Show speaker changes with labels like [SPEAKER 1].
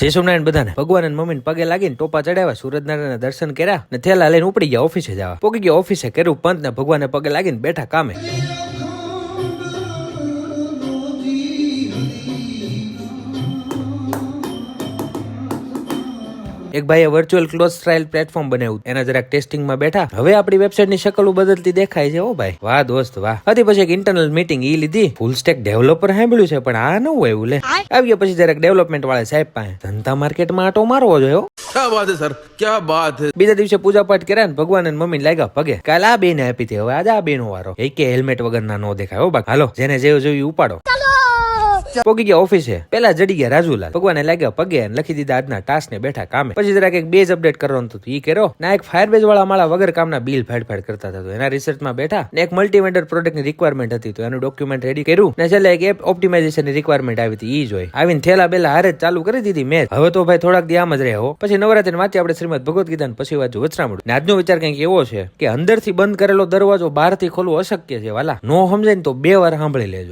[SPEAKER 1] જય સોમનારાયણ બધાને. ભગવાન અને મમ્મીને પગે લાગીને ટોપા ચડાવ્યા, સૂરજનારાયણના દર્શન કર્યા ને થેલા લઈને ઉપડી ગયા ઓફિસે જવા. પોગી ગયા ઓફિસે, કર્યું પંત ને ભગવાનને પગે લાગીને બેઠા કામે. એક ભાઈએ વર્ચ્યુઅલ ક્લોઝ ટ્રાયલ પ્લેટફોર્મ બનાવ્યું, એના જરાક ટેસ્ટિંગમાં બેઠા. હવે આપણી વેબસાઇટની શકલો બદલતી દેખાય છે. ઓ ભાઈ, વાહ દોસ્ત વાહ. હતી પછી એક ઇન્ટરનલ મીટિંગ ઈ લીધી. ફૂલ સ્ટેક ડેવલપર સાંભળ્યું છે, પણ આ ન હોય એવું લે. આવ્યા પછી જરાક ડેવલપમેન્ટ વાળા સાહેબ પાસે ધંધા માર્કેટમાં આટો મારવો જોઈએ.
[SPEAKER 2] क्या बात है सर, क्या बात है.
[SPEAKER 1] બીજા દિવસે પૂજા પાઠ કર્યા ને ભગવાન અને મમ્મી લાગ્યા પગે. કાલે આ બેને આપી હતી, હવે આજે આ બેનો વારો. એક કે હેલ્મેટ વગરના નો દેખાય. હો બાકી હાલો, જેને જેવું જોયું ઉપાડો. પોગી ગયા ઓફિસે, પેલા જડી ગયા રાજુલાલ. ભગવાને લાગ્યા પગે અને લખી દીધા આજના ટાસ્ક ને બેઠા કામે. પછી જરાક એક બેઝ અપડેટ કરવાનું હતું, ઈ કર્યો. ના એક ફાયરબેઝ વાળા માળા વગર કામના બિલ ફાડ કરતા હતા, એના રિસર્ચમાં બેઠા. ને એક મલ્ટીવેન્ડર પ્રોડક્ટની રિક્વાયરમેન્ટ હતી, તો એનું ડોક્યુમેન્ટ રેડી કર્યું. ને છેલ્લે એક એપ ઓપ્ટિમાઇઝેશનની રિક્વાયરમેન્ટ આવી હતી, ઈ જોઈ આવીને થેલા બેલા હારે ચાલુ કરી દીધી મેચ. હવે તો ભાઈ થોડાક દી આમ જ રહે હો. પછી નવરાત્રી વાંચી આપણે શ્રીમદ ભગવદ ગીતા ને પછી વાંચું વચરામૃત. ને આજનો વિચાર કંઈક એવો છે કે અંદરથી બંધ કરેલો દરવાજો બહારથી ખોલવો અશક્ય છે વાલા. નો સમજાય ને તો 2 વાર સાંભળી લેજો.